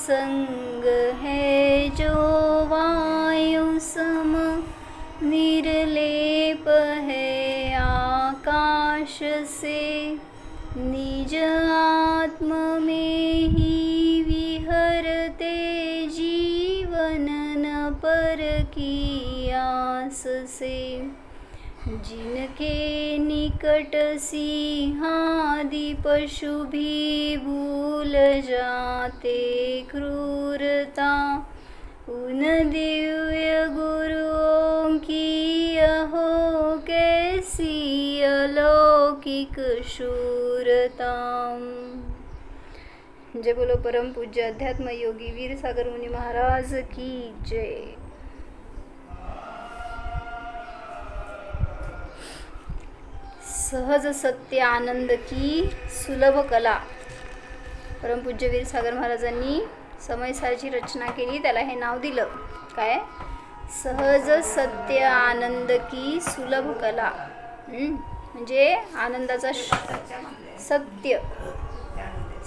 संग है जो वायु सम, निर्लेप है आकाश से। निज आत्म में ही विहरते जीवन न पर की आस से। जिनके निकट सिंहादि पशु भी भूल जाते क्रूरता, उन दिव्य गुरुओं की अहो कैसी अलौकिक शूरता। जय बोलो परम पूज्य अध्यात्म योगी वीर सागर मुनि महाराज की जय। सहज सत्य आनंद की सुलभ कला। परमपूज्य वीर सागर महाराजांनी समयसारची रचना केली, त्याला हे नाव दिलं काय, सहज सत्य आनंद की सुलभ कला। म्हणजे आनंदाचा सत्य,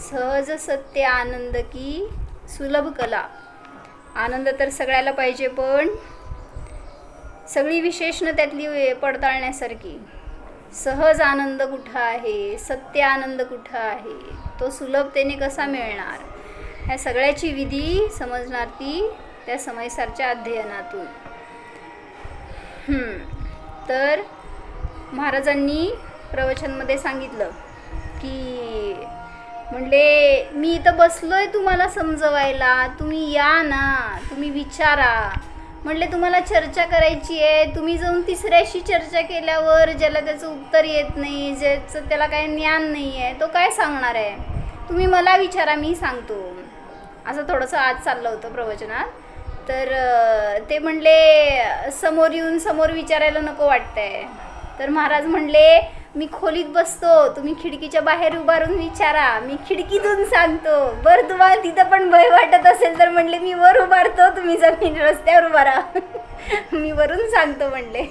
सहज सत्य आनंद की सुलभ कला। आनंद तर सगळ्याला पाहिजे, पण सगळी विशेषणं त्यातली पडताळण्यासारखी। सहज आनंद कुठं आहे, सत्य आनंद कुठं आहे, तो सुलभतेने कसा मिळणार, ह्या सगळ्याची विधी समजणार ती त्या समयसारच्या अध्ययनातून। तर महाराजांनी प्रवचनमध्ये सांगितलं की म्हणले मी इथं बसलोय तुम्हाला समजवायला, तुम्ही या ना, तुम्ही विचारा। म्हणले तुम्हाला चर्चा करायची आहे, तुम्ही जाऊन तिसऱ्याशी चर्चा केल्यावर ज्याला त्याचं उत्तर येत नाही, ज्याचं त्याला काही ज्ञान नाही आहे, तो काय सांगणार आहे, तुम्ही मला विचारा मी सांगतो। असं थोडंसं आज चाललं होतं प्रवचनात। तर ते म्हणले समोर येऊन समोर विचारायला नको वाटतंय। तर महाराज म्हणले मी खोलीत बसतो, तुम्ही खिडकीच्या बाहेर उभारून विचारा, मी खिडकीतून सांगतो। बरं तुम्हाला तिथं पण भय वाटत असेल तर म्हणले मी वर उभारतो, तुम्ही जमीन रस्त्यावर उभा राहा, मी वरून सांगतो म्हणले।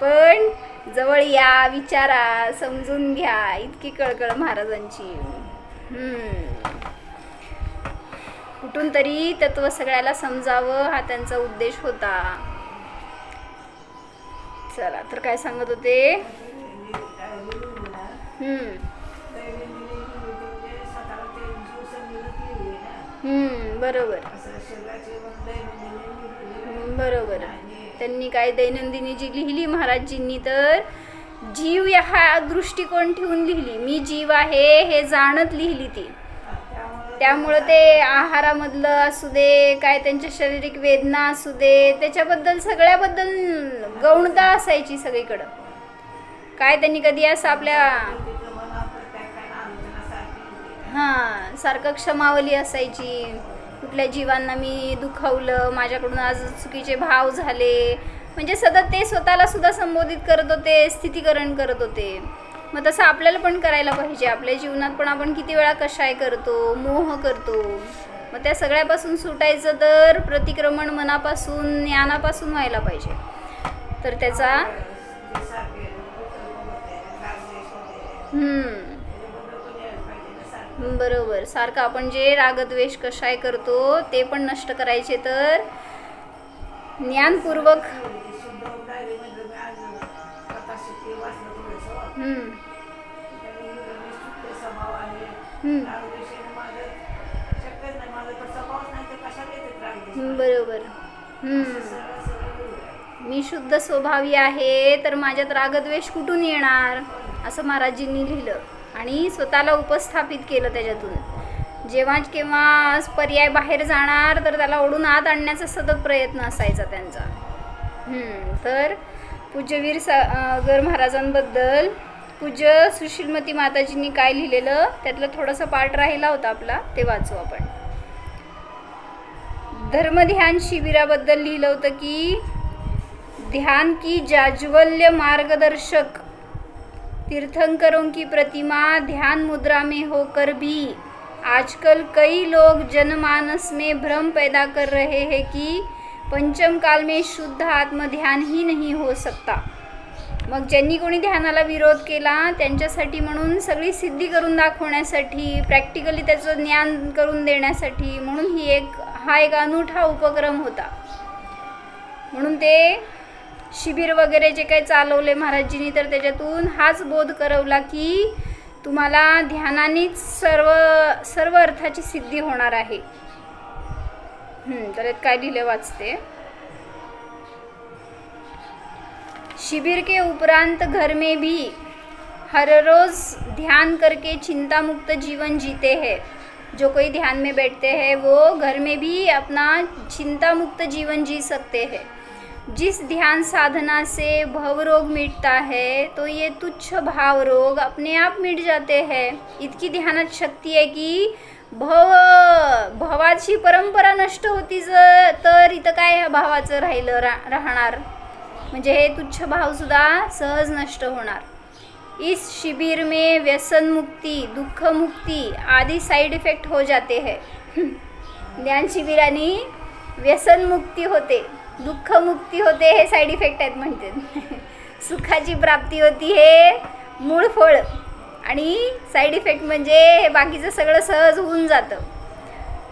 पण जवळ या, विचारा, समजून घ्या, इतकी कळकळ महाराजांची। कुठून तरी तत्व सगळ्याला समजावं हा त्यांचा उद्देश होता। चला तर काय सांगत होते, बरोबर बरोबर। त्यांनी काय दैनंदिनी जी लिहिली महाराजजींनी, तर जीव या दृष्टिकोन ठेवून लिहिली, मी जीव आहे हे जाणत लिहिली ती। त्यामुळे ते आहारामधलं असू दे, काय त्यांच्या शारीरिक वेदना असू दे, त्याच्याबद्दल सगळ्याबद्दल गौणता असायची सगळीकडं। काय त्यांनी कधी असं आपल्या सारखं क्षमावली असायची, कुठल्या जीवांना मी दुखावलं, माझ्याकडून आज चुकीचे भाव झाले, म्हणजे सतत ते स्वतःला सुद्धा संबोधित करत होते, स्थितीकरण करत होते। मग तसं आपल्याला पण करायला पाहिजे। आपल्या जीवनात पण आपण किती वेळा कशाय करतो, मोह करतो। मग त्या सगळ्यापासून सुटायचं तर प्रतिक्रमण मनापासून, ज्ञानापासून व्हायला पाहिजे। तर त्याचा बरोबर सारखं आपण जे रागद्वेष कशाय करतो ते पण नष्ट करायचे, तर ज्ञानपूर्वक बरोबर मी शुद्ध स्वभावी आहे, तर माझ्यात रागद्वेष कुठून येणार, असं महाराजींनी लिहिलं आणि स्वतःला उपस्थापित केलं त्याच्यातून। जेव्हा केव्हा पर्याय बाहेर जाणार तर त्याला ओढून आत आणण्याचा सतत प्रयत्न असायचा त्यांचा। तर पूज्य वीर सागर महाराजांबद्दल पूज्य सुशीलमती माताजींनी काय लिहिलेलं, त्यातलं थोडंसं पार्ट राहिला होता आपला, ते वाचू आपण। धर्मध्यान शिबिराबद्दल लिहिलं होतं की ध्यान की जाज्वल्य मार्गदर्शक तीर्थंकरों की प्रतिमा ध्यान मुद्रा में होकर भी आजकल कई लोग जनमानस में भ्रम पैदा कर रहे हैं कि पंचम काल में शुद्ध आत्म ध्यान ही नहीं हो सकता। मग ज्यांनी कोणी ध्यानाला विरोध केला त्यांच्यासाठी म्हणून सगळी सिद्धी करून दाखवण्यासाठी, प्रॅक्टिकली त्याचं ज्ञान करून देण्यासाठी म्हणून हा एक अनोठा उपक्रम होता. म्हणून ते शिबिर वगैरे जे काही चालवले महाराजजींनी, तर त्याच्यातून हाच बोध करवला की तुम्हाला ध्यानानेच सर्व अर्थाची सिद्धी होणार आहे. तर यात काय लिहिलं वाचते. शिविर के उपरांत घर में भी हर रोज ध्यान करके चिंता मुक्त जीवन जीते हैं. जो कोई ध्यान में बैठते हैं वो घर में भी अपना चिंता मुक्त जीवन जी सकते हैं. जिस ध्यान साधना से भव रोग मिटता है तो ये तुच्छ भाव रोग अपने आप मिट जाते हैं. इतकी ध्यानात शक्ती आहे की भवाची परंपरा नष्ट होती तर इथं काय ह्या भावाचं राहणार. म्हणजे हे तुच्छ भाव सुद्धा सहज नष्ट होणार. इस शिबिर में व्यसन मुक्ति, दुःख मुक्ति आदि साइड इफेक्ट हो जाते हैं. ज्ञान शिबिराने व्यसन मुक्ती होते, दुःख मुक्ती होते, हे साइड इफेक्ट आहेत म्हणते. सुखाची प्राप्ती होती हे मूळ फळ, आणि साइड इफेक्ट म्हणजे हे बाकीचं सगळं सहज होऊन जातं.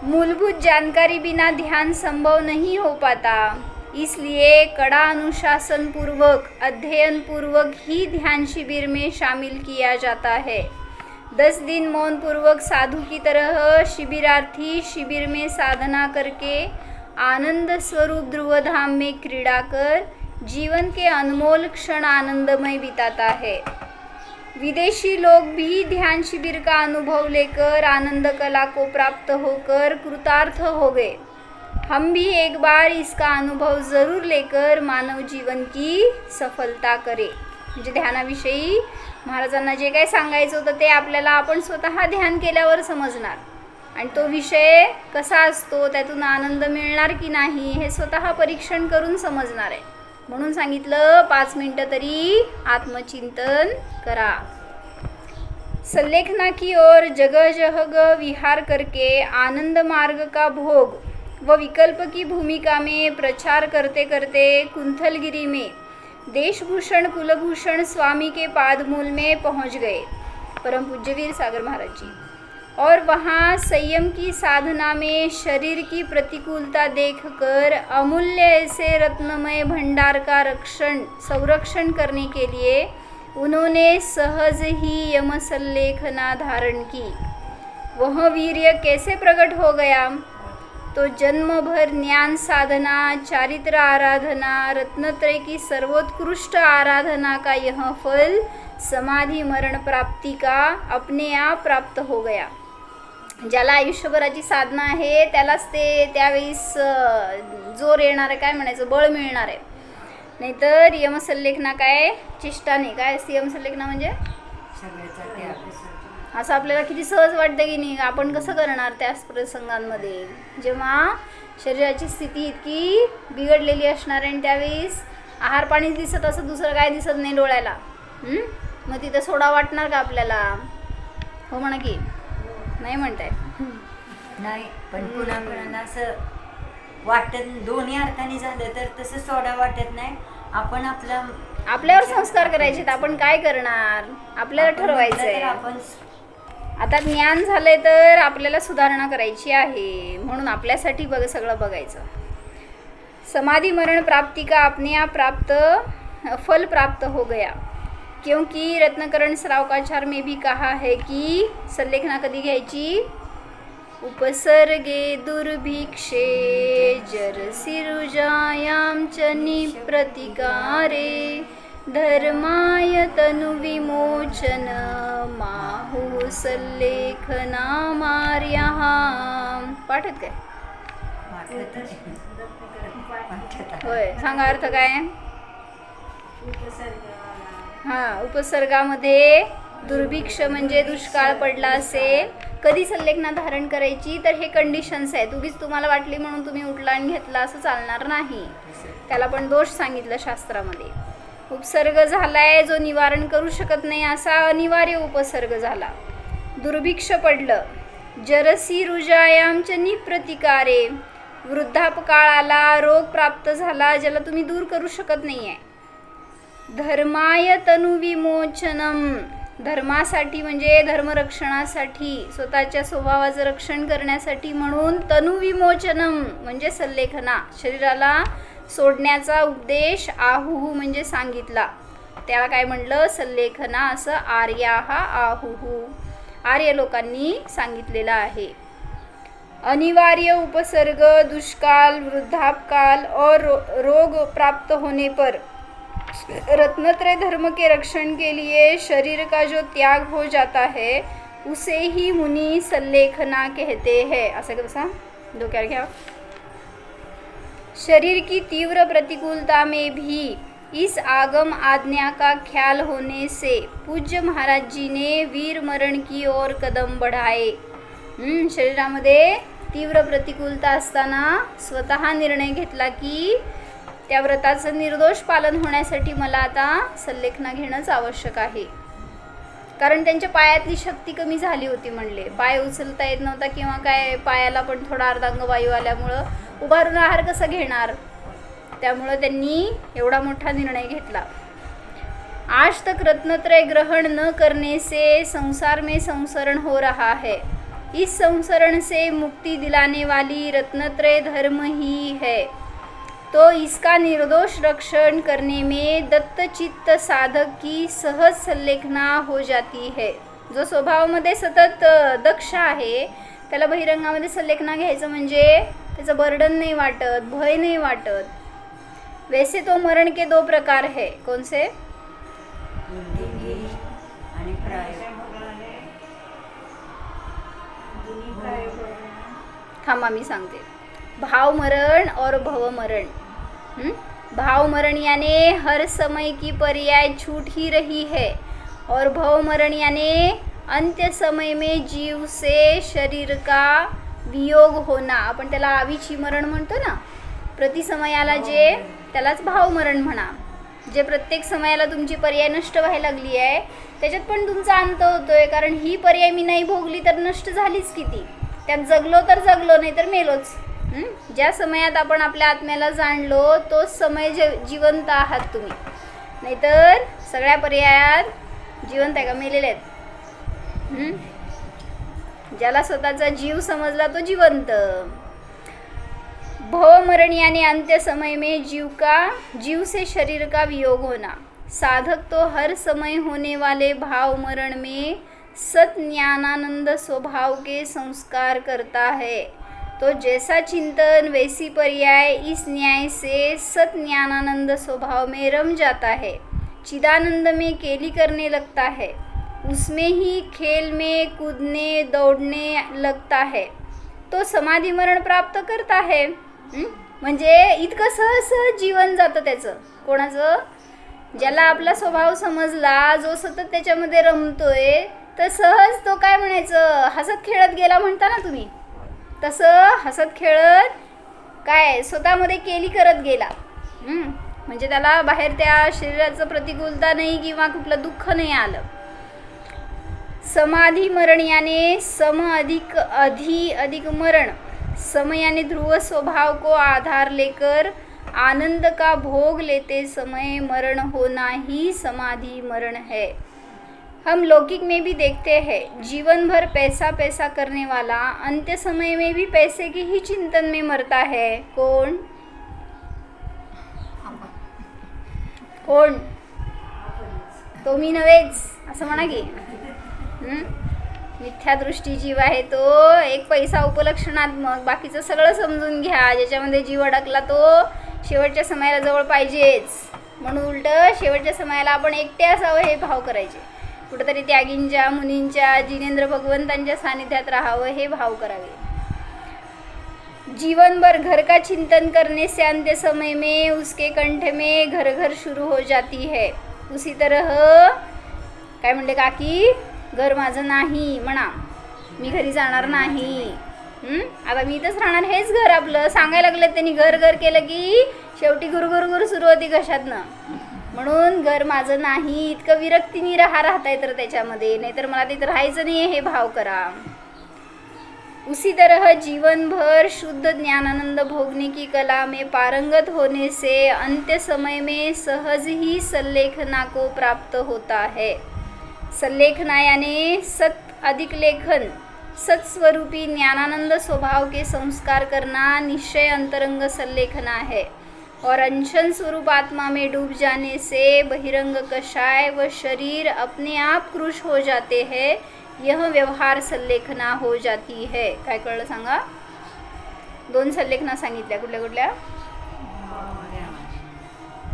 मूलभूत जानकारी बिना ध्यान संभव नहीं हो पाता. इसलिए कड़ा अनुशासन पूर्वक, अध्ययन पूर्वक ही ध्यान शिविर में शामिल किया जाता है. 10 दिन मौन पूर्वक साधु की तरह शिबिरार्थी शिविर में साधना करके आनंद स्वरूप ध्रुवधाम में क्रीड़ा कर जीवन के अनमोल क्षण आनंदमय बिताता है. विदेशी लोग भी ध्यान शिविर का अनुभव लेकर आनंद कला को प्राप्त होकर कृतार्थ हो गए. हम भी एक बार इसका अनुभव ज़रूर लेकर मानव जीवन की सफलता करें. म्हणजे ध्यानाविषयी महाराजांना जे काही सांगायचं होतं ते आपल्याला आपण स्वतः ध्यान केल्यावर समजणार, आणि तो विषय कसा असतो, त्यातून आनंद मिळणार की नाही हे स्वतः परीक्षण करून समजणार आहे. म्हणून सांगितलं 5 मिनिटं तरी आत्मचिंतन करा. सल्लेखना की ओर जगह जगह विहार करके आनंद मार्ग का भोग व विकल्प की भूमिका में प्रचार करते करते कुंथलगिरी में देशभूषण कुलभूषण स्वामी के पादमूल में पहुंच गए परम पूज्य वीर सागर महाराज जी. और वहाँ संयम की साधना में शरीर की प्रतिकूलता देखकर अमूल्य ऐसे रत्नमय भंडार का संरक्षण करने के लिए उन्होंने सहज ही यमसल्लेखना धारण की. वह वीर्य कैसे प्रकट हो गया? तो जन्म भर ज्ञान साधना, चारित्र आराधना, रत्नत्रय की सर्वोत्कृष्ट आराधना का यह फल समाधि मरण प्राप्ति का अपने आप प्राप्त हो गया. ज्याला आयुष्यभराची साधना आहे त्यालाच ते त्यावेळेस जोर येणार आहे, काय म्हणायचं, बळ मिळणार आहे. नाहीतर यमसल्लेखना काय चेष्टा नाही. काय असते यमसल्लेखना म्हणजे? असं आपल्याला किती सहज वाटतं की नाही. आपण कसं करणार त्याच प्रसंगांमध्ये जेव्हा शरीराची स्थिती इतकी बिघडलेली असणार आहे आणि त्यावेळेस आहार पाणीच दिसत असं दुसरं काय दिसत नाही डोळ्याला. मग तिथं सोडा वाटणार का आपल्याला? हो म्हणा की नाही म्हणताय? नाही, पण पुन्हा पुन्हा असं वाटत दोन्ही अर्थाने झालं तर तसं सोडा वाटत नाही. आपण आपल्यावर संस्कार करायचे. आपण काय करणार आपल्याला ठरवायचं आहे. आपण आता ज्ञान झालंय तर आपल्याला सुधारणा करायची आहे, म्हणून आपल्यासाठी सगळं बघायचं. समाधि मरण प्राप्ति का अपने आप फल प्राप्त हो गया. क्योंकि रत्नकरण श्रावकाचार में भी कहा है कि सल्लेखना कधी घ्यायची? उपसर्गे दुर्भिक्षे जरसिरुजायां च निप्रतिकारे धर्माय तनुविमोचन माहु सल्लेखना मार्याः. पाठत काय? होय, सांगा अर्थ काय? हां, उपसर्गामध्ये दुर्भिक्ष म्हणजे दुष्काळ पडला असेल. कधी सल्लेखना धारण करायची? तर हे कंडिशन्स आहेत. उगीच तुम्हाला वाटली म्हणून तुम्ही उठला आणि घेतला असं चालणार नाही. त्याला पण दोष सांगितलं शास्त्रामध्ये. उपसर्ग झालाय जो निवारण करू शकत नाही असा अनिवार्य उपसर्ग झाला. दुर्भिक्ष पडलं. जरसी रुजायांच्या निप्रतिकारे, वृद्धापकाळाला रोग प्राप्त झाला ज्याला तुम्ही दूर करू शकत नाही आहे. धर्माय तनुविमोचनम, धर्मासाठी म्हणजे धर्मरक्षणासाठी, स्वतःच्या स्वभावाचं रक्षण करण्यासाठी म्हणून तनुविमोचनम म्हणजे सल्लेखना, शरीराला सोडण्याचा उपदेश आहुहू म्हणजे सांगितला. त्याला काय म्हणलं? सल्लेखना. असं आर्याहा आहुहू, आर्य लोकांनी सांगितलेलं आहे. अनिवार्य उपसर्ग, दुष्काल, वृद्धापकाल और रोग प्राप्त होने पर रत्नत्रय धर्म के रक्षण के लिए शरीर का जो त्याग हो जाता है उसे ही मुनि सल्लेखना कहते हैं. असं कसं डोक्यावर घ्या. शरीर की तीव्र प्रतिकूलता में भी इस आगम आज्ञा का ख्याल होने से पूज्य महाराज जी ने वीर मरण की ओर कदम बढ़ाए. शरीरामध्ये तीव्र प्रतिकूलता असताना स्वतः निर्णय घेतला की त्या व्रताचं निर्दोष पालन होण्यासाठी मला आता सल्लेखना घेणंच आवश्यक आहे. कारण त्यांच्या पायातली शक्ती कमी झाली होती म्हणले. पाय उचलता येत नव्हता किंवा काय, पायाला पण थोडा अर्धांगवायू आल्यामुळं उभारून आहार कसं घेणार, त्यामुळं त्यांनी एवढा मोठा निर्णय घेतला. आज तक रत्नत्रय ग्रहण न करने से संसार में संसरण हो रहा है. इस संसरण से मुक्ति दिलाने वाली रत्नत्रय धर्म ही है, तो इसका निर्दोष रक्षण करने में दत्तचित्त साधक की सहज सल्लेखना हो जाती है. जो स्वभावामध्ये सतत दक्ष आहे त्याला बहिरंगामध्ये सल्लेखना घ्यायचं म्हणजे त्याचं बर्डन नाही वाटत, भय नाही वाटत. वैसे तो मरण के दो प्रकार है. कौन से? आणि थांबा मी सांगते. भाव मरण और भव मरण. भाव मरण यानी हर समय की पर्याय छूट ही रही है, और भव मरण यानी अंत्य समय में जीव से शरीर का वियोग होना. आपण त्याला आवीची मरण म्हणतो ना, प्रति समयाला जे, त्यालाच भाव मरण म्हणा. जे प्रत्येक समयाला तुमची पर्याय नष्ट व्हायला लागली आहे त्याच्यात पण तुमचा अंत होतोय. कारण ही पर्याय मी नाही भोगली तर नष्ट झालीच किती. त्यात जगलो तर जगलो, नाही तर मेलोच. ज्या समयात आपण आपल्या आत्म्याला जाणलो तोच समय जिवंत आहात तुम्ही, नाहीतर सगळ्या पर्यायात जिवंत आहे का मेलेले आहेत. ज्याला स्वतःचा जीव समजला तो जिवंत. भव मरण यानी अंत्य समय में जीव से शरीर का वियोग होना. साधक तो हर समय होने वाले भाव मरण में सत ज्ञानानंद स्वभाव के संस्कार करता है. तो जैसा चिंतन वैसी पर्याय इस न्याय से सत ज्ञानानंद स्वभाव में रम जाता है, चिदानंद में केली करने लगता है, उसमें ही खेल में कूदने दौड़ने लगता है, तो समाधी मरण प्राप्त करता है. म्हणजे इतकं सहज जीवन जातं त्याचं. कोणाचं? ज्याला आपला स्वभाव समजला, जो सतत त्याच्यामध्ये रमतोय, तर सहज तो काय म्हणायचं, हसत खेळत गेला म्हणता ना तुम्ही, तसं हसत खेळत काय स्वतःमध्ये केली करत गेला. म्हणजे त्याला बाहेर त्या शरीराचं प्रतिकूलता नाही किंवा कुठलं दुःख नाही आलं. समाधी मरण यानी सम अधिक अधिक मरण. सम यानी ध्रुव स्वभाव को आधार लेकर आनंद का भोग लेते समय मरण होना ही समाधि मरण है. हम लौकिक में भी देखते हैं, जीवन भर पैसा पैसा करने वाला अंत्य समय में भी पैसे के ही चिंतन में मरता है. कौन? कोण? तो मी नव्हेच असं म्हणा की. मिथ्या दृष्टी जीव आहे तो, एक पैसा उपलक्षणात्मक, बाकीचं सगळं समजून घ्या. ज्याच्यामध्ये जीव अडकला तो शेवटच्या समयाला जवळ पाहिजेच. म्हणून उलट शेवटच्या समयाला आपण एकटे असावं हे भाव करायचे. कुठेतरी त्यागींच्या, मुनींच्या, जिनेंद्र भगवंतांच्या सानिध्यात राहावं हे भाव करावे. जीवन भर घर का चिंतन करने से अंत्य समय में उसके कंठ में घर घर शुरू हो जाती है. उसी तरह काय म्हणले काकी, घर माझं नाही म्हणा, मी घरी जाणार नाही. आता मी इथंच राहणार, हेच घर आपलं. सांगायला लागलं त्यांनी घर घर केलं की शेवटी गुरगुरगुर सुरू होती कशातनं. म्हणून घर माझं नाही इतकं विरक्तीने राहता येतं त्याच्यामध्ये, नाहीतर मला तिथं राहायचं नाही हे भाव करा. उसी तरह जीवन भर शुद्ध ज्ञानानंद भोगने की कला में पारंगत होने से अंत्य समय में सहज ही सल्लेखना को प्राप्त होता है। सल्लेखना यानी सत अधिक लेखन, सत्स्वरूपी ज्ञानानंद स्वभाव के संस्कार करना निश्चय अंतरंग सल्लेखना है। और अनशन स्वरूप आत्मा में डूब जाने से बहिरंग कषाय व शरीर अपने आप कृश हो जाते हैं, यह व्यवहार सल्लेखना हो जाती है। काय कळलं सांगा? 2 सल्लेखना सांगितल्या, कुठल्या कुठल्या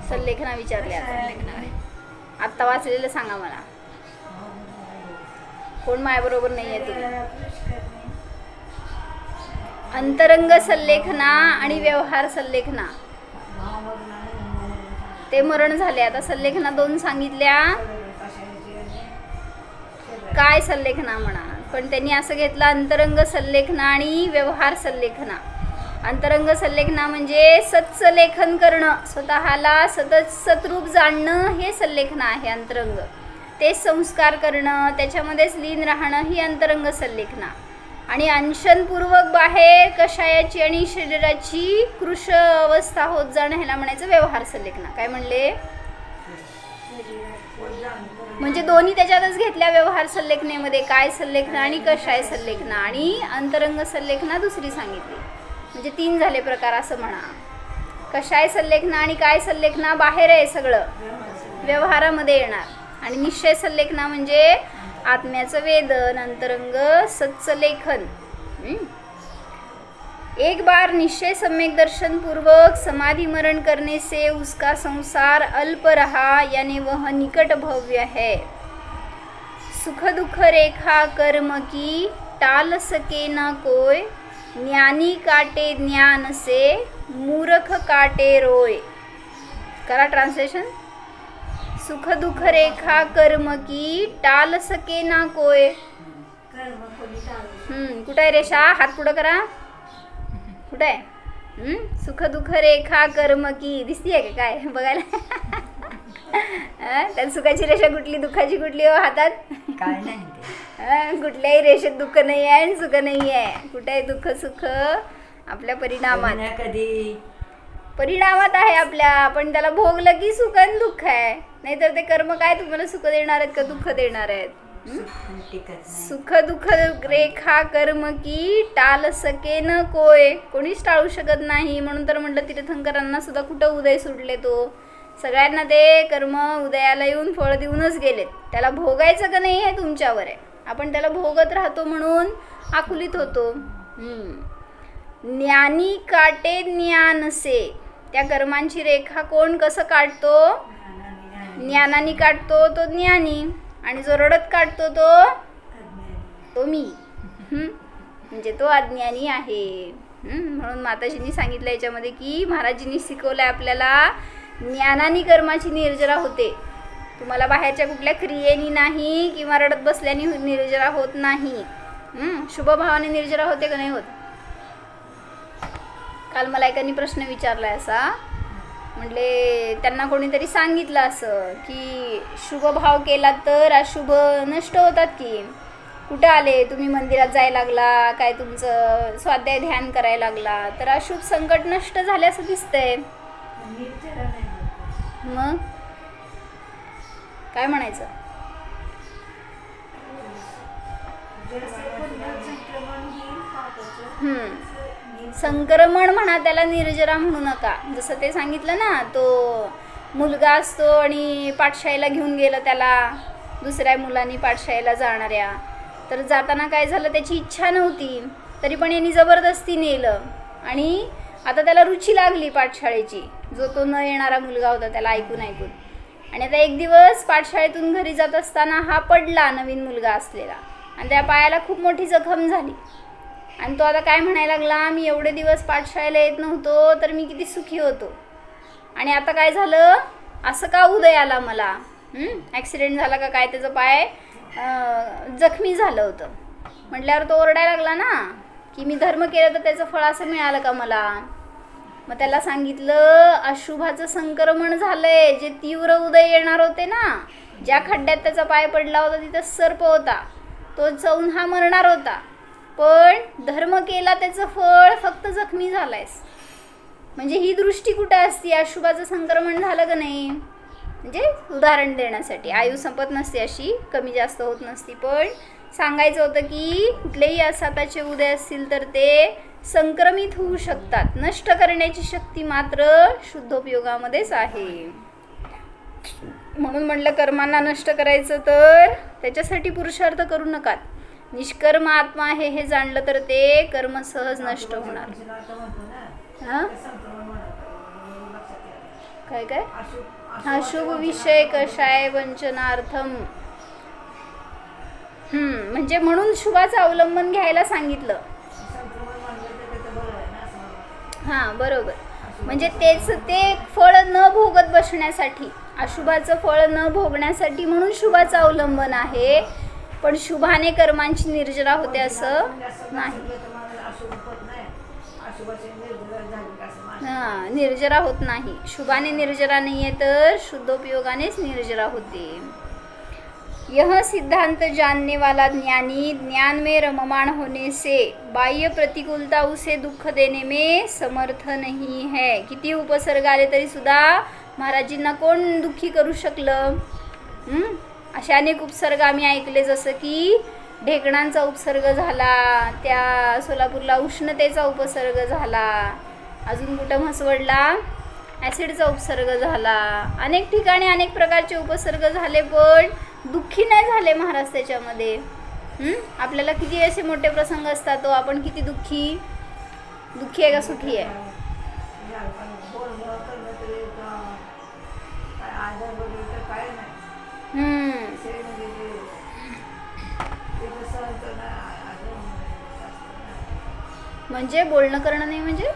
सल्लेखना विचारल्या? आत्ता वाचलेलं सांगा मला. कोण माझ्याबरोबर नाही आहे तुम्ही? अंतरंग सल्लेखना आणि व्यवहार सल्लेखना ते मरण झाले. आता सल्लेखना 2 सांगितल्या. काय सल्लेखना म्हणा, पण त्यांनी असं घेतलं अंतरंग सल्लेखना आणि व्यवहार सल्लेखना. अंतरंग सल्लेखना म्हणजे सत्सलेखन करणं, स्वतःला सतत सतरूप जाणणं, हे सल्लेखना आहे अंतरंग. ते संस्कार करणं, त्याच्यामध्येच लीन राहणं ही अंतरंग सल्लेखना. आणि अनशनपूर्वक बाहेर कषायाची आणि शरीराची कृश अवस्था होत जाणं, ह्याला म्हणायचं व्यवहार सल्लेखना. काय म्हणले? म्हणजे दोन्ही त्याच्यातच घेतल्या व्यवहार सल्लेखनेमध्ये. काय सल्लेखना आणि कषाय सल्लेखना, आणि अंतरंग सल्लेखना दुसरी सांगितली. म्हणजे 3 झाले प्रकार असं म्हणा. कषाय सल्लेखना आणि काय सल्लेखना बाहेर आहे, सगळं व्यवहारामध्ये येणार. आणि निश्चय सल्लेखना म्हणजे आत्म्याचं वेदन, अंतरंग सत्सलेखन. एक बार निश्चय सम्यक दर्शन पूर्वक समाधि मरण करने से उसका संसार अल्प रहा, यानी वह निकट भव्य है. सुख दुख रेखा कर्म की टाल सके न कोय, ज्ञानी काटे ज्ञान से मूर्ख काटे रोय. करा ट्रांसलेशन. सुख दुख रेखा कर्म की टाल सके ना कोय. कुठं आहे रेषा? हात पुढं करा. कुठं आहे? सुख दुख रेखा कर्म की दिसतीये का काय बघायला? त्यात सुखाची रेषा कुठली, दुःखाची कुठली हो हातात? काय नाही. कुठल्याही रेषेत दुःख नाही आहे आणि सुख नाही आहे. कुठे आहे दुःख सुख? आपल्या परिणामात. कधी परिणामात आहे आपल्या. पण त्याला भोगलं की सुख आणि दुःख आहे. नाहीतर ते कर्म काय तुम्हाला सुख देणार आहेत का दुःख देणार आहेत? सुख दुःख रेखा कर्म की टाल सके न कोय. कोणीच टाळू शकत नाही. म्हणून तर म्हटलं तीर्थंकरांना सुद्धा कुठं उदय सुटले तो. सगळ्यांना ते कर्म उदयाला येऊन फळ देऊनच गेलेत. त्याला भोगायचं का नाही हे तुमच्यावर आहे. आपण त्याला भोगत राहतो म्हणून आकुलित होतो. ज्ञानी काटे ज्ञान से. त्या कर्मांची रेखा कोण कसं काढतो? ज्ञानाने काढतो तो ज्ञानी. आणि जो रडत काढतो तो मी. म्हणजे तो अज्ञानी आहे. म्हणून माताजींनी सांगितलं याच्यामध्ये की महाराजींनी शिकवलंय आपल्याला ज्ञानाने कर्माची निर्जरा होते. तुम्हाला बाहेरच्या कुठल्या क्रियेनी नाही किंवा रडत बसल्याने निर्जरा होत नाही. शुभभावाने निर्जरा होते का नाही होत? काल मला एकाने प्रश्न विचारलाय असा. म्हटले त्यांना कोणीतरी सांगितलं असं की शुभ भाव केला तर अशुभ नष्ट होतात की. कुठे आले तुम्ही मंदिरात जायला लागला, काय तुमचं स्वाध्याय ध्यान करायला लागला तर अशुभ संकट नष्ट झाले असं दिसतंय. मग काय म्हणायचं? संक्रमण म्हणा त्याला, निर्जरा म्हणू नका. जसं ते सांगितलं ना, तो मुलगा असतो आणि पाठशाळेला घेऊन गेलं त्याला दुसऱ्या मुलांनी पाठशाळेला जाणाऱ्या. तर जाताना काय झालं, त्याची इच्छा नव्हती तरी पण यांनी जबरदस्ती नेलं. आणि आता त्याला रुची लागली पाठशाळेची. जो तो न येणारा मुलगा होता त्याला ऐकून. आणि आता एक दिवस पाठशाळेतून घरी जात असताना हा पडला, नवीन मुलगा असलेला. आणि त्या पायाला खूप मोठी जखम झाली. आणि तो आता काय म्हणायला लागला, मी एवढे दिवस पाठशाळेला येत नव्हतो तर मी किती सुखी होतो. आणि आता काय झालं, असं का उदय आला मला? ॲक्सिडेंट झाला का काय, त्याचं पाय जखमी झालं होतं. म्हटल्यावर तो ओरडायला लागला ना की मी धर्म केलं तर त्याचं फळ असं मिळालं का मला? मग त्याला सांगितलं अशुभाचं संक्रमण झालंय. जे तीव्र उदय येणार होते ना, ज्या खड्ड्यात त्याचा पाय पडला होता तिथं सर्प होता, तो जाऊन हा मरणार होता. पण धर्म केला त्याचं फळ फक्त जखमी झालायस. म्हणजे ही दृष्टी कुठे असती? अशुभाचं संक्रमण झालं का नाही, म्हणजे उदाहरण देण्यासाठी. आयु संपत नसते अशी, कमी जास्त होत नसती, पण सांगायचं होतं की कुठलेही असाताचे उदय असतील तर ते संक्रमित होऊ शकतात. नष्ट करण्याची शक्ती मात्र शुद्धोपयोगामध्येच आहे. म्हणून म्हटलं कर्मांना नष्ट करायचं तर त्याच्यासाठी पुरुषार्थ करू नका. निष्कर्म आत्मा आहे हे जाणलं तर ते कर्म सहज नष्ट होणार. हा काय काय हा शुभ विषय कशाय वंचनार्थम. म्हणजे म्हणून शुभाचं अवलंबन घ्यायला सांगितलं. हां बरोबर. म्हणजे तेच ते फळ न भोगत बसण्यासाठी, अशुभाचं फळ न भोगण्यासाठी म्हणून शुभाचं अवलंबन आहे. पण शुभाने कर्मांची निर्जरा होते असं नाही. हां निर्जरा होत नाही. शुभाने निर्जरा नाही आहे तर शुद्धोपयोगानेच निर्जरा होते. यह सिद्धांत जानने वाला ज्ञानी ज्ञान में रममाण होने से बाह्य प्रतिकूलता उसे दुःख देने में समर्थ नहीं है. किती उपसर्ग आले तरी सुद्धा महाराजींना कोण दुःखी करू शकलं? अशा अनेक उपसर्ग आम्ही ऐकले, जसं की ढेकणांचा उपसर्ग झाला, त्या सोलापूरला उष्णतेचा उपसर्ग झाला, अजून कुठं म्हसवडला ॲसिडचा उपसर्ग झाला. अनेक ठिकाणी अनेक प्रकारचे उपसर्ग झाले पण दुःखी नाही झाले महाराज त्याच्यामध्ये. आपल्याला किती असे मोठे प्रसंग असतात, तो आपण किती दुःखी आहे का सुखी आहे? म्हणजे बोलणं करणं नाही म्हणजे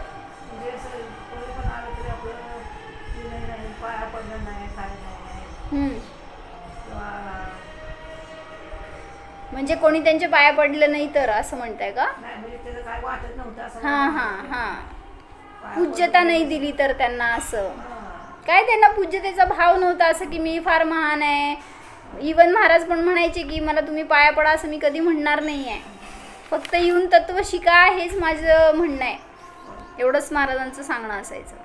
म्हणजे कोणी त्यांच्या पाया पडलं नाही तर असं म्हणताय का? हां हां हां पूज्यता नाही दिली तर त्यांना, असं काय त्यांना पूज्यतेचा भाव नव्हता असं की मी फार महान आहे. इवन महाराज पण म्हणायचे की मला तुम्ही पाया पडा असं मी कधी म्हणणार नाही आहे, फक्त येऊन तत्व शिका हेच माझं म्हणणं आहे. एवढंच महाराजांचं सांगणं असायचं.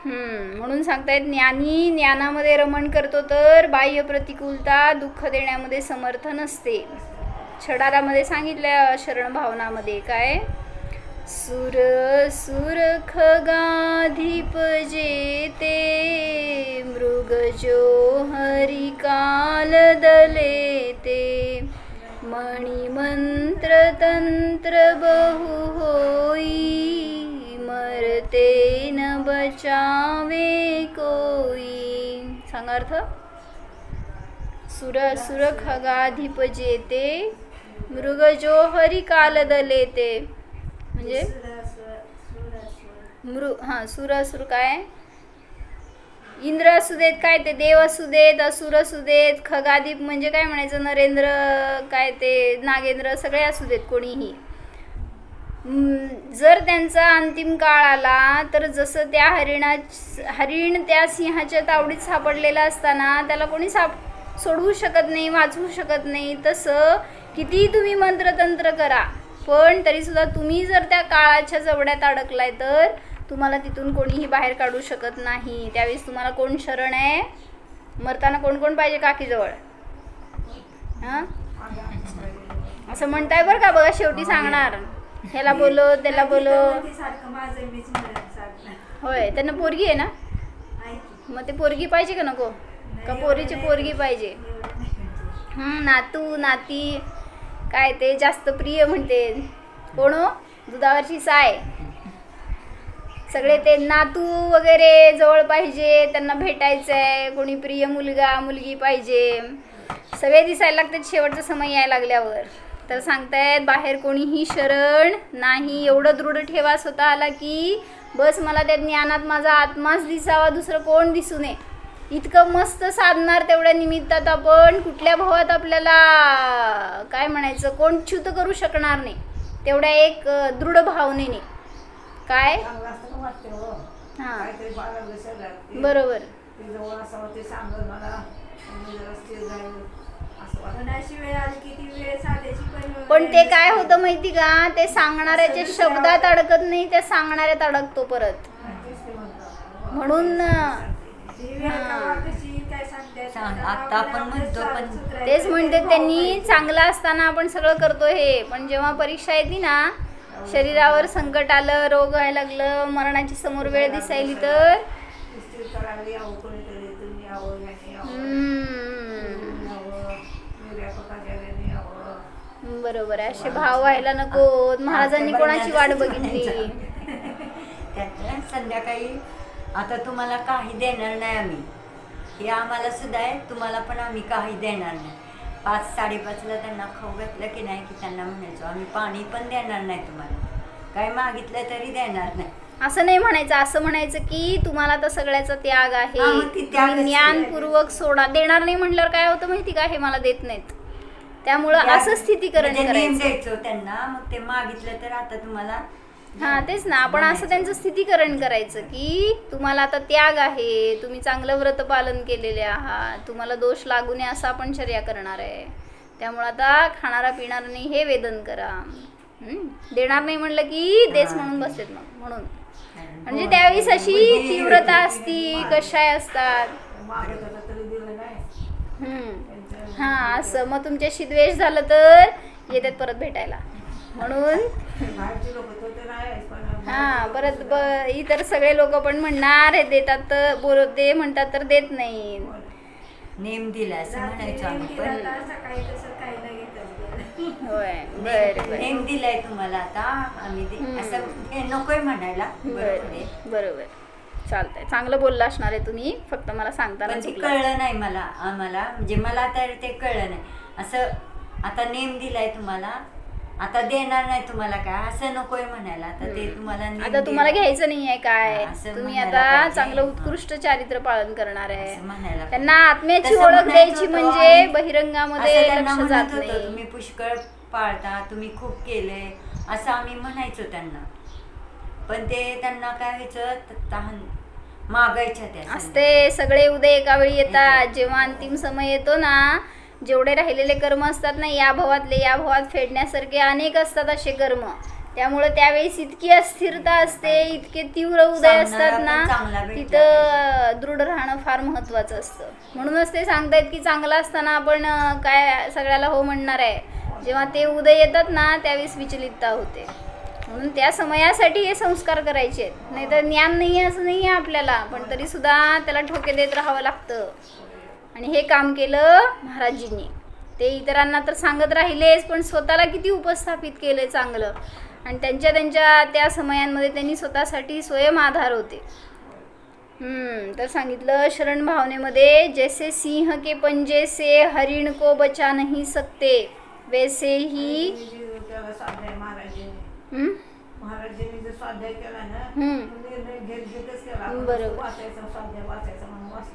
म्हणून सांगतायत ज्ञानी ज्ञानामध्ये रमण करतो तर बाह्य प्रतिकूलता दुःख देण्यामध्ये समर्थ नसते. छडारामध्ये सांगितल्या शरण भावनामध्ये काय, सुर सुर खगाधिप जेते मृग जो हरि काल दलेते मणि मंत्र तंत्र बहु होई मरते न बचावे कोई. सांगा अर्थ. सुर सुर खगाधिप जेते मृग जो हरि काल दलेते. म्हणजे सुर असुर काय, इंद्र असू देत, काय ते देव असू देत, असुर असू देत, खगाधिप म्हणजे काय म्हणायचं, नरेंद्र काय ते नागेंद्र सगळे असू देत कोणीही. जर त्यांचा अंतिम काळ आला तर जसं त्या हरिण त्या सिंहाच्या तावडीत सापडलेला असताना त्याला कोणी सोडवू शकत नाही, वाचवू शकत नाही. तसं कितीही तुम्ही मंत्रतंत्र करा पण तरीसुद्धा तुम्ही जर त्या काळाच्या जवळ्यात अडकलाय तर तुम्हाला तिथून कोणीही बाहेर काढू शकत नाही. त्यावेळेस तुम्हाला कोण शरण आहे? मरताना कोण कोण पाहिजे काकीजवळ? हां असं म्हणताय बरं का. बघा शेवटी सांगणार ह्याला बोलो त्याला बोलो. होय त्यांना पोरगी आहे ना, मग ते पोरगी पाहिजे का नको? का पोरीची पोरगी पाहिजे? नातू नाती काय ते जास्त प्रिय म्हणते. कोण हो? दुधावरची साय. सगळे ते नातू वगैरे जवळ पाहिजे, त्यांना भेटायचं आहे. कोणी प्रिय मुलगा मुलगी पाहिजे. सगळे दिसायला लागतात शेवटचा समय यायला लागल्यावर. तर सांगतायत बाहेर कोणीही शरण नाही. एवढं दृढ ठेवा स्वतःला की बस मला त्या ज्ञानात माझा आत्माच दिसावा, दुसरं कोण दिसू नये. इतकं मस्त साधणार तेवढ्या निमित्तात आपण कुठल्या भावात आपल्याला काय म्हणायचं कोण च्युत करू शकणार नाही. तेवढ्या एक दृढ भावनेने काय. हां बरोबर. कोणाशी वेळ आली की ती वेळ साध्याची पण ते काय होतं माहिती का, ते सांगणाऱ्याच्या शब्दात अडकत नाही, त्या सांगणाऱ्यात अडकतो परत. म्हणून आता आपण म्हणतो पण तेच म्हणते त्यांनी, चांगलं असताना आपण सगळं करतो हे, पण जेव्हा परीक्षा येते ना, शरीरावर संकट आलं, रोग व्हायला लागलं, मरणाची समोर वेळ दिसायली तर बरोबर आहे, असे भाव व्हायला नको. महाराजांनी कोणाची वाट बघितली. संध्याकाळी आता तुम्हाला काही देणार नाही आम्ही, हे आम्हाला सुद्धा आहे, तुम्हाला पण आम्ही काही देणार नाही. 5-5:30ला त्यांना खाऊ घातलं की नाही की त्यांना म्हणायचो आम्ही पाणी पण देणार नाही तुम्हाला, काय मागितलं तरी देणार नाही. असं नाही म्हणायचं, असं म्हणायचं की तुम्हाला तर सगळ्याचा त्याग आहे, तुम्ही ज्ञानपूर्वक सोडा. देणार नाही म्हटल्यावर काय होतं माहिती का, हे मला देत नाहीत, त्यामुळं असं स्थितीकरण करायचं त्यांना. मग ते मागितलं तर आता तुम्हाला, हा तेच ना, आपण असं त्यांचं स्थितीकरण करायचं की तुम्हाला आता त्याग आहे, तुम्ही चांगलं व्रत पालन केलेले आहात, तुम्हाला दोष लागू नये असं आपण चर्या करणार आहे, त्यामुळं आता खाणारा पिणारा नाही हे वेदन करा. देणार नाही म्हणलं की तेच म्हणून बसतेत मग. म्हणून म्हणजे त्यावेळेस अशी तीव्रता असती, कशाय असतात. हा असं मग तुमच्याशी द्वेष झालं तर येतात परत भेटायला. म्हणून हा परत इतर सगळे लोक पण म्हणणार हे देतात तर ते म्हणतात तर देत नाही. नेम दिला असं म्हणायचो आम्ही पण. होय बरं नेम दिलाय तुम्हाला आता आम्ही, असं हे नकोय म्हणायला. बरोबर चालतंय, चांगलं बोलला असणार आहे तुम्ही, फक्त मला सांगताना कळलं नाही मला, आम्हाला म्हणजे मला तर ते कळलं नाही. असं आता नेम दिलाय तुम्हाला, आता देणार नाही तुम्हाला काय, असं नकोय म्हणायला. आता ते तुम्हाला आता तुम्हाला घ्यायचं नाहीये काय, तुम्ही आता चांगलं उत्कृष्ट चारित्र्य पालन करणार आहे. त्यांना आत्म्याची ओळख द्यायची म्हणजे बहिरंगामध्ये लक्ष जात नाही. तुम्ही पुष्कळ पाळता, तुम्ही खूप केले असं आम्ही म्हणायचो त्यांना, पण ते त्यांना काय व्हायचं, मागायच्या त्या असते. सगळे उदय एका वेळी येतात, जेव्हा अंतिम समय येतो ना, जेवढे राहिलेले कर्म असतात ना या भवातले या भवात फेडण्यासारखे अनेक असतात असे कर्म, त्यामुळे त्यावेळेस इतकी अस्थिरता असते, इतके तीव्र उदय असतात ना, तिथं दृढ राहणं फार महत्वाचं असतं. म्हणूनच ते सांगतायत की चांगलं असताना आपण काय सगळ्याला हो म्हणणार आहे, जेव्हा ते उदय येतात ना त्यावेळेस विचलितता होते. म्हणून त्या समयासाठी हे संस्कार करायचे आहेत, नाही तर ज्ञान नाही असं नाही आहे आपल्याला, पण तरी सुद्धा त्याला ठोके देत राहावं लागतं. आणि हे काम केलं महाराजजींनी. ते इतरांना तर सांगत राहिलेच, पण स्वतःला किती उपस्थापित केले चांगलं. आणि त्यांच्या त्या समयांमध्ये त्यांनी स्वतःसाठी स्वयं आधार होते. तर सांगितलं शरण भावनेमध्ये, जैसे सिंह के पंजे से हरिण को बचा नहीं सकते वैसे ही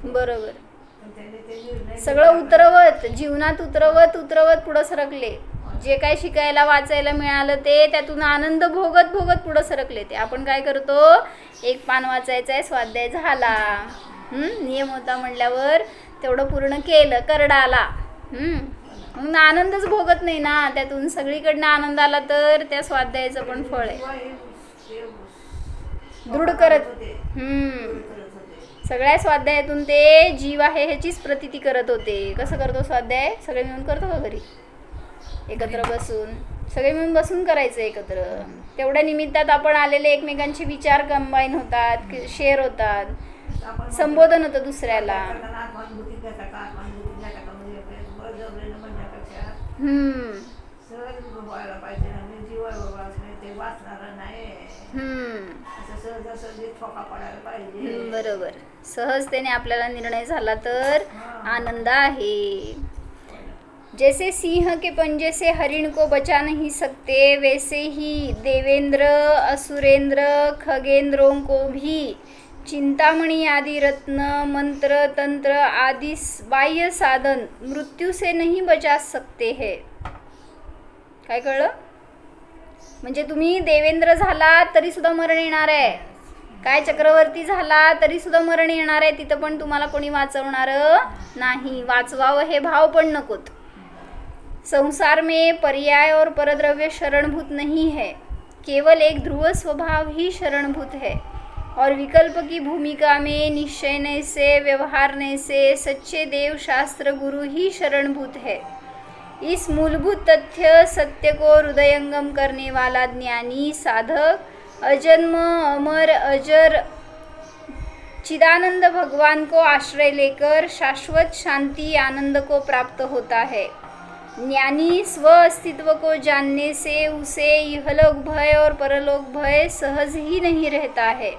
बरोबर सगळं उतरवत, जीवनात उतरवत पुढं सरकले. जे काय शिकायला वाचायला मिळालं ते त्यातून आनंद भोगत पुढं सरकले. ते आपण काय करतो, एक पान वाचायचं आहे, स्वाध्याय झाला, नियम होता म्हणल्यावर तेवढं पूर्ण केलं, करडा आला, मग आनंदच भोगत नाही ना. त्यातून सगळीकडनं आनंद आला तर त्या स्वाध्यायाचं पण फळ आहे. दृढ करत सगळ्या स्वाध्यायातून ते जीव आहे ह्याचीच प्रतीती करत होते. कसं करतो स्वाध्याय, सगळे मिळून करतो का घरी एकत्र बसून, सगळे मिळून बसून करायचं एकत्र. तेवढ्या निमित्तात आपण आलेले एकमेकांचे विचार कंबाईन होतात, शेअर होतात, संबोधन होतं दुसऱ्याला. बरोबर, सहजतेने आपल्याला निर्णय झाला तर आनंद आहे. जैसे सिंह के पंजे से हरिण को बचा नहीं सकते वैसे ही देवेंद्र असुरेंद्र खगेंद्रों को भी चिंतामणि आदि रत्न मंत्र तंत्र आदि बाह्य साधन मृत्यू से नहीं बचा सकते है. काय कळलं? म्हणजे तुम्ही देवेंद्र झाला तरी सुद्धा मरण येणार आहे, काय चक्रवर्ती झाला तरी सुद्धा मरण येणार आहे, तिथं पण तुम्हाला कोणी वाचवणार नाही. वाचवावं हे भाव पण नकोत. संसार में पर्याय और परद्रव्य शरणभूत नहीं है, केवल एक ध्रुव स्वभाव ही शरणभूत है। और विकल्प की भूमिका में निश्चयने से, व्यवहारने से सच्चे देव शास्त्र गुरु ही शरणभूत है। इस मूलभूत तथ्य सत्य को हृदयंगम करने वाला ज्ञानी साधक अजन्म अमर अजर चिदानंद भगवान को आश्रय लेकर शाश्वत शांति आनंद को प्राप्त होता है। ज्ञानी स्व अस्तित्व को जानने से उसे इहलोक भय और परलोक भय सहज ही नहीं रहता है।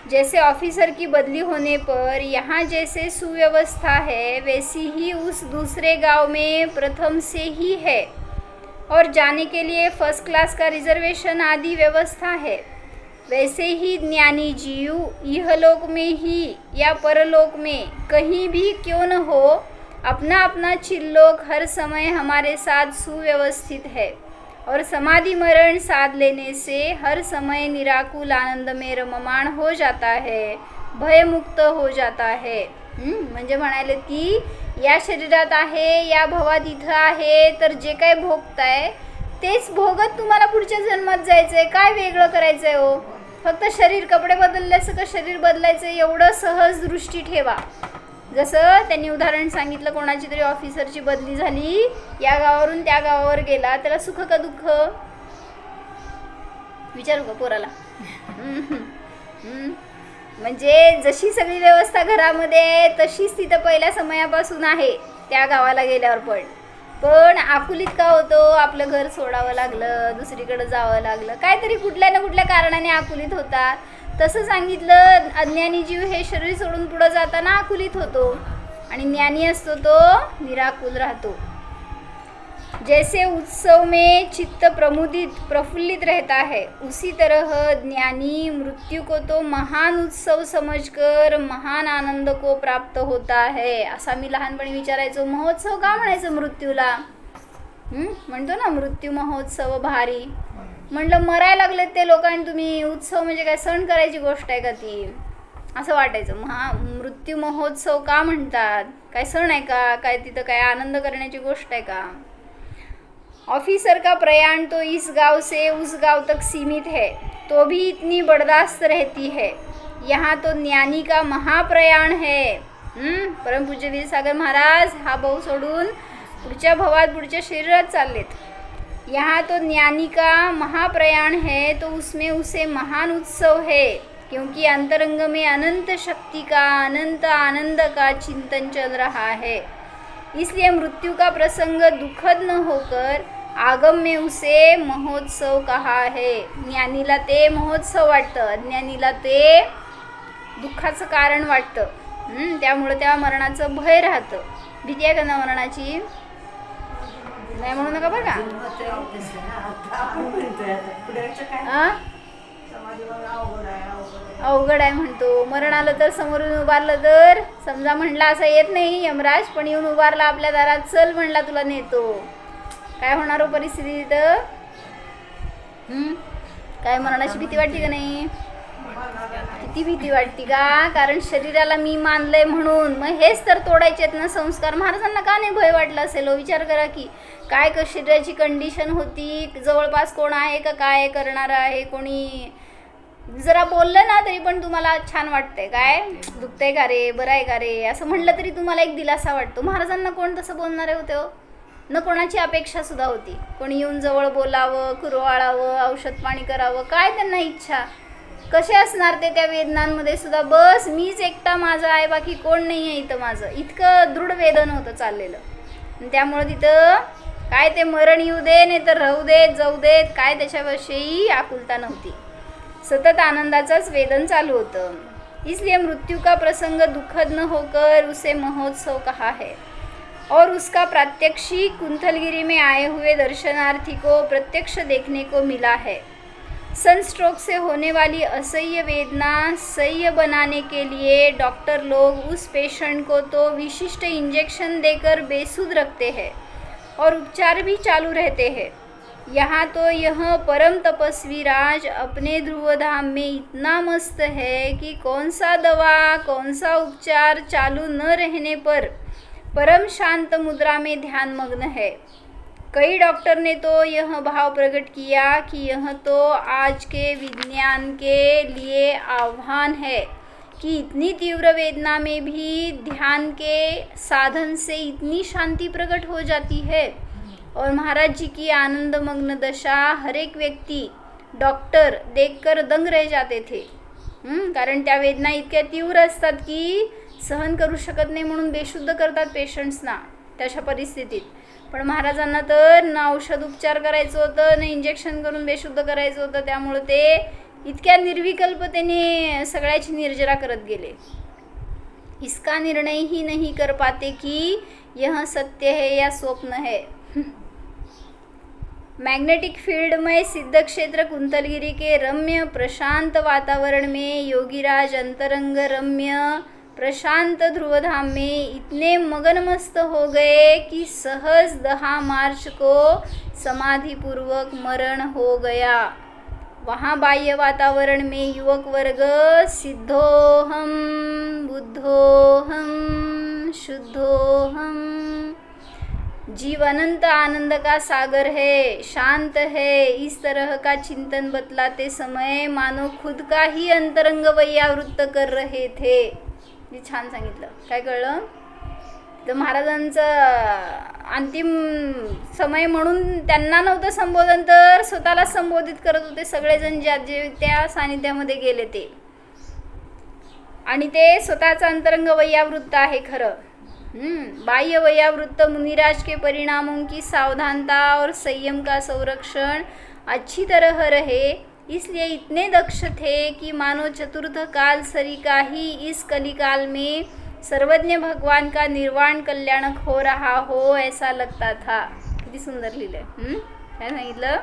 जैसे ऑफिसर की बदली होने पर यहाँ जैसे सुव्यवस्था है, वैसी ही उस दूसरे गांव में प्रथम से ही है और जाने के लिए फर्स्ट क्लास का रिजर्वेशन आदि व्यवस्था है। वैसे ही ज्ञानी जीव इहलोक में ही या परलोक में कहीं भी क्यों न हो, अपना अपना चिल्लोक हर समय हमारे साथ सुव्यवस्थित है और समाधि मरण साध लेने से हर समय निराकुल आनंद में रममाण हो जाता है, भयमुक्त हो जाता है। म्हणजे म्हणाले की या शरीरात आहे, या भवात इथं आहे, तर जे काय भोगताय तेच भोगत तुम्हाला पुढच्या जन्मात जायचंय। काय वेगळं करायचंय हो? फक्त शरीर, कपडे बदलल्याचं का शरीर बदलायचं एवढं सहज दृष्टी ठेवा। जसं त्यांनी उदाहरण सांगितलं, कोणाची तरी ऑफिसरची बदली झाली, या गावावरून त्या गावावर गेला, त्याला सुख का दुःख विचारू का पोराला? म्हणजे जशी सगळी व्यवस्था घरामध्ये आहे तशीच तिथं पहिल्या समयापासून आहे त्या गावाला गेल्यावर पण आकुलीत का होतो? आपलं घर सोडावं लागलं, दुसरीकडे जावं लागलं, काहीतरी कुठल्या ना कुठल्या कारणाने आकुलीत होतात। तसं सांगितलं, अज्ञानी जीव हे शरीर सोडून पुढे जाताना आकुलित होतो आणि ज्ञानी असतो तो निराकुल राहतो। जैसे उत्सव में चित्त प्रफुल्लित रहता है, उसी तरह ज्ञानी मृत्यु को तो महान उत्सव समझकर महान आनंद को प्राप्त होता है। असा मी लहानपणी विचारायचो, महोत्सव का म्हणायचं मृत्यूला? म्हणतो ना मृत्यू महोत्सव भारी। म्हणलं मरायला लागलेत ते लोकांनी, तुम्ही उत्सव म्हणजे काय सण करायची गोष्ट आहे का ती? असं वाटायचं। मृत्यू महोत्सव का म्हणतात? काय सण आहे का? काय तिथं काय आनंद करण्याची गोष्ट आहे का? ऑफिसर का प्रयाण तो इस गांव से उस गांव तक सीमित है, तो भी इतनी बर्दाश्त रहती है। यहाँ तो ज्ञानी का महाप्रयाण है। परम पूज्य वीरसागर महाराज हा भाऊ सोडून पुढच्या भवात पुढच्या शरीरात चाललेत। यहाँ तो ज्ञानी का महाप्रयाण है, तो उसमें उसे महान उत्सव है, क्योंकि अंतरंग में अनंत शक्ति का, अनंत आनंद का चिंतन चल रहा है। इसलिए मृत्यु का प्रसंग दुखद न होकर आगम में उसे महोत्सव कहा है। ज्ञानीला ते महोत्सव वाटतं, अज्ञानीला ते दुःखाचं कारण वाटतं। त्यामुळे त्या मरणाचं भय राहतं। भीती आहे का ना मरणाची? नाही म्हणू नका बरं का। अवघड आहे म्हणतो। मरण आलं तर समोरून उभारलं तर, समजा म्हणला असं येत नाही यमराज, पण येऊन उभारला आपल्या दारात, चल म्हणला तुला नेतो, काय होणार हो परिस्थिती तिथं? काय मरणाची भीती वाटते का नाही? किती भीती वाटते का? कारण शरीराला मी मानलंय म्हणून। मग हेच तर तोडायचे आहेत ना संस्कार। महाराजांना का नाही भय वाटलं असेल? विचार करा की काय शरीराची कंडिशन होती, जवळपास कोण आहे का काय करणार आहे, कोणी जरा बोललं ना तरी पण तुम्हाला छान वाटतंय, काय दुखतंय का रे, बरं आहे का रे, असं म्हणलं तरी तुम्हाला एक दिलासा वाटतो। महाराजांना कोण तसं बोलणारे होते हो? न कोणाची अपेक्षा सुद्धा होती, कोणी येऊन जवळ बोलावं, कुरवाळावं, औषध पाणी करावं, काय त्यांना इच्छा? कसे असणार ते त्या वेदनांमध्ये सुद्धा? बस मीच एकटा माझा आहे, बाकी कोण नाही आहे इथं माझं, इतकं दृढ वेदन होतं चाललेलं। त्यामुळं तिथं काय ते मरण येऊ दे नाही तर राहू देत, जाऊ देत, काय त्याच्याविषयी आकुलता नव्हती, सतत आनंदाचाच वेदन चालू होतं। इसलिए मृत्यु का प्रसंग दुखद न होकर उसे महोत्सव कहा है और उसका प्रात्यक्षिक कुंथलगिरी में आए हुए दर्शनार्थी को प्रत्यक्ष देखने को मिला है। सनस्ट्रोक से होने वाली असह्य वेदना सह्य बनाने के लिए डॉक्टर लोग उस पेशेंट को तो विशिष्ट इंजेक्शन देकर बेसुध रखते हैं और उपचार भी चालू रहते हैं। यहाँ तो यह परम तपस्वी राज अपने ध्रुवधाम में इतना मस्त है कि कौन सा दवा, कौन सा उपचार चालू न रहने पर परम शांत मुद्रा में ध्यान मग्न है। कई डॉक्टर ने तो यह भाव प्रकट किया कि यह तो आज के विज्ञान के लिए आह्वान है कि इतनी तीव्र वेदना में भी ध्यान के साधन से इतनी शांति प्रकट हो जाती है। और महाराज जी की आनंद मग्न दशा हर एक व्यक्ती डॉक्टर देखकर दंग रह जाते थे। कारण त्या वेदना इतक्या तीव्र असतात की सहन करू शकत नाही म्हणून बेशुद्ध करतात पेशंट्सना तशा परिस्थितीत। पण महाराजांना तर ना औषध उपचार करायचं होतं ना इंजेक्शन करून बेशुद्ध करायचं होतं, त्यामुळे ते इतक्या निर्विकल्पतेने सगळ्याची निर्जरा करत गेले। इसका निर्णय ही नहीं कर पाते कि यह सत्य है या स्वप्न है। मैग्नेटिक फील्ड में सिद्ध क्षेत्र कुंतलगिरी के रम्य प्रशांत वातावरण में योगीराज अंतरंग रम्य प्रशांत ध्रुवधाम में इतने मगनमस्त हो गए कि सहज 10 मार्च को समाधिपूर्वक मरण हो गया। वहाँ बाह्य वातावरण में युवक वर्ग सिद्धोहम बुद्धोहम शुद्धोहम, जीव अनंत आनंद का सागर है, शांत है, इस तरह का चिंतन बतलाते समय मानो खुद का ही अंतरंग वैयावृत्त कर रहे थे। हे छान सांगितलं। काय कळलं तर महाराजांचं अंतिम समय म्हणून त्यांना नव्हतं संबोधन, तर स्वतःला संबोधित करत होते सगळेजण जे त्या सानिध्यामध्ये गेले ते। आणि ते स्वतःचं अंतरंग वैयावृत्त आहे खरं। बाह्य वैयावृत्त मुनिराज के परिणामों की सावधानता और संयम का संरक्षण अच्छी तरह रहे, इसलिए इतने दक्ष थे कि मानो चतुर्थ काल सरिका ही इस कलिकाल में सर्वज्ञ भगवान का निर्वाण कल्याणक हो रहा हो ऐसा लगता था। किती सुंदर लिहिलंय। काय सांगितलं,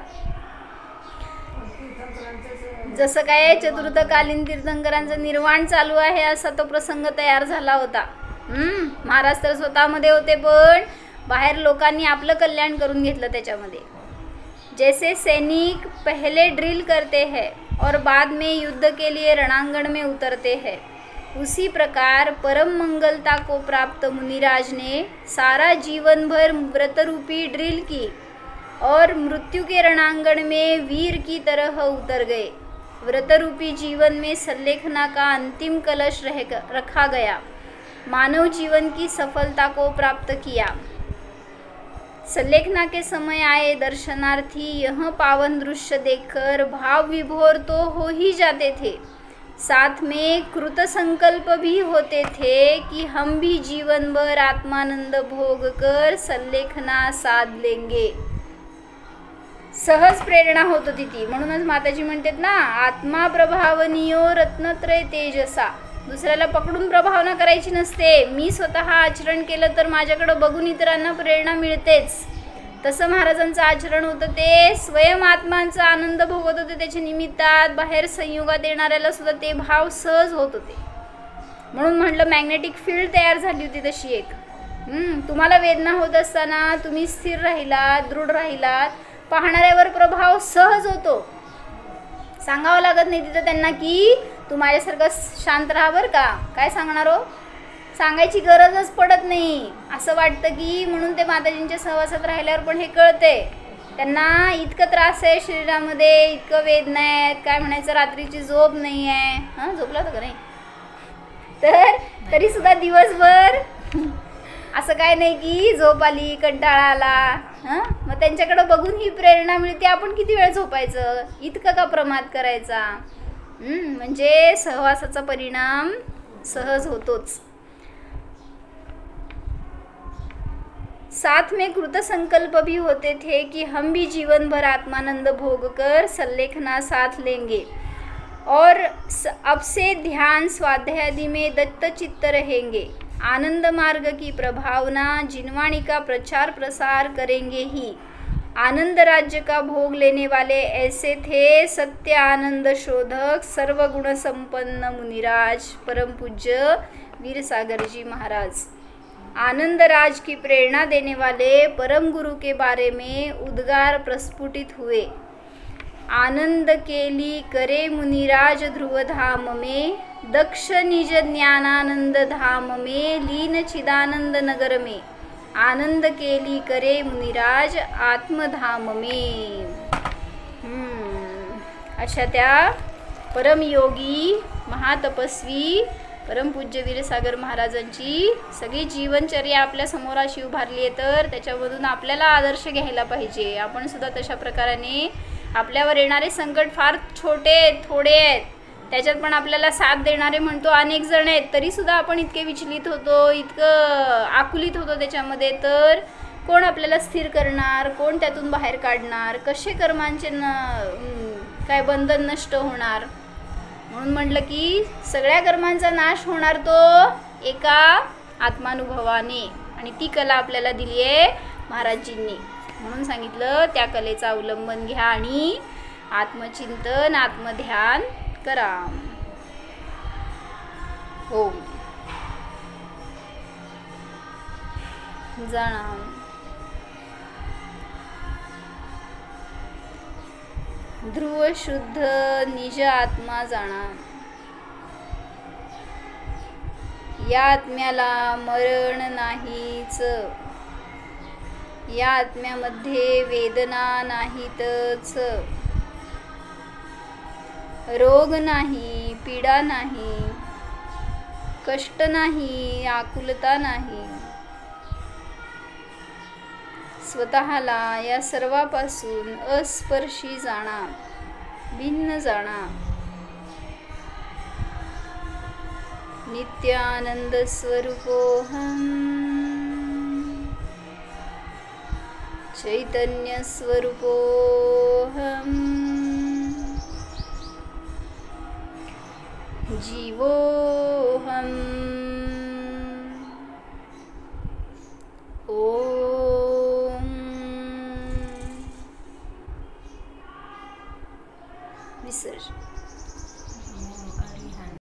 जसं काय चतुर्थकालीन तीर्थंकरांचं निर्वाण चालू आहे असा तो प्रसंग तयार झाला होता। महाराज तर स्वतःमध्ये होते, पण बाहेर लोकांनी आपलं कल्याण करून घेतलं त्याच्यामध्ये। जैसे सैनिक पहले ड्रिल करते हैं और बाद में युद्ध के लिए रणांगण में उतरते हैं, उसी प्रकार परम मंगलता को प्राप्त मुनिराज ने सारा जीवन भर व्रतरूपी ड्रिल की और मृत्यु के रणांगण में वीर की तरह उतर गए। व्रतरूपी जीवन में संलेखना का अंतिम कलश रखा गया, मानव जीवन की सफलता को प्राप्त किया। संलेखना के समय आए दर्शनार्थी यह पावन दृश्य देखकर भाव विभोर तो हो ही जाते थे, साथ में कृत संकल्प भी होते थे कि हम भी जीवन भर आत्मानंद भोग कर संलेखना साध लेंगे। सहज प्रेरणा होत होती ती। म्हणूनच माताजी म्हणतात ना, आत्मा प्रभावनियो रत्नत्रय तेजसा। दुसऱ्याला पकडून प्रभावना करायची नसते। मी स्वतः आचरण केलं तर माझ्याकडे बघून इतरांना प्रेरणा मिळतेच। तसं महाराजांचं आचरण होतं, ते स्वयं आत्मांचा आनंद भोगत होते, त्याच्या निमित्तात बाहेर संयोगात येणाऱ्याला सुद्धा ते भाव सहज होत होते। म्हणून म्हटलं मॅग्नेटिक फील्ड तयार झाली होती तशी एक। तुम्हाला वेदना होत असताना तुम्ही स्थिर राहिलात, दृढ राहिलात, पाहणाऱ्यावर प्रभाव सहज होतो। सांगावं लागत नाही तिथं त्यांना की तू माझ्यासारखं शांत राहा बरं का, काय सांगणार हो, सांगायची गरजच पडत नाही। असं वाटतं की म्हणून ते माताजींच्या सहवासात राहिल्यावर पण हे कळते त्यांना, इतकं त्रास आहे शरीरामध्ये, इतकं वेदना आहेत, काय म्हणायचं रात्रीची झोप नाही आहे। झोपला होता का नाही, तर तरी सुद्धा दिवसभर असं काय नाही की झोप आली, कंटाळा आला। मग त्यांच्याकडे बघून ही प्रेरणा मिळते, आपण किती वेळ झोपायचं, इतकं का प्रमाद करायचा। म्हणजे सहवासाचा परिणाम सहज होतोच। साथ में कृत संकल्प भी होते थे कि हम भी जीवन भर आत्मानंद भोग कर संलेखना साथ लेंगे और अब से ध्यान स्वाध्याय आदि में दत्त चित्त रहेंगे। आनंद मार्ग की प्रभावना जिनवाणी का प्रचार प्रसार करेंगे ही। आनंद राज्य का भोग लेने वाले ऐसे थे सत्य आनंद शोधक सर्व गुण संपन्न मुनिराज परम पूज्य वीर सागर जी महाराज। आनंद राज की प्रेरणा देने वाले परम गुरु के बारे में उद्गार प्रस्फुटित हुए। आनंद केली करे मुनिराज ध्रुव धाम में, दक्ष निज ज्ञानानंद धाम में, लीन चिदानंद नगर में। आनंद केली करे मुनिराज आत्मधाम मे. अशा त्या परमयोगी महातपस्वी परमपूज्य वीरसागर महाराजांची सगळी जीवनचर्या आपल्या समोर अशी उभारली आहे, तर त्याच्यामधून आपल्याला आदर्श घ्यायला पाहिजे. आपण सुद्धा तशा प्रकाराने आपल्यावर येणारे संकट फार छोटे थोडे आहेत, त्याच्यात पण आपल्याला साथ देणारे म्हणतो अनेक जण आहेत, तरीसुद्धा आपण इतके विचलित होतो, इतकं आकुलित होतो त्याच्यामध्ये. तर कोण आपल्याला स्थिर करणार, कोण त्यातून बाहेर काढणार, कसे कर्मांचे काय बंधन नष्ट होणार. म्हणून म्हटलं की सगळ्या कर्मांचा नाश होणार तो एका आत्मानुभवाने, आणि ती कला आपल्याला दिली आहे महाराजजींनी. म्हणून सांगितलं त्या कलेचा अवलंबन घ्या आणि आत्मचिंतन आत्मध्यान करा. हो जाणा ध्रुव शुद्ध निज आत्मा जाणा. या आत्म्याला मरण नाहीच, या आत्म्यामध्ये वेदना नाहीतच, रोग नाही, पीडा नाही, कष्ट नाही, आकुलता नाही. स्वतःला या सर्वापासून अस्पर्शी जाणा, भिन्न जाणा. नित्यानंद स्वरूपोहम, चैतन्य स्वरूपोहम, जीवोहम.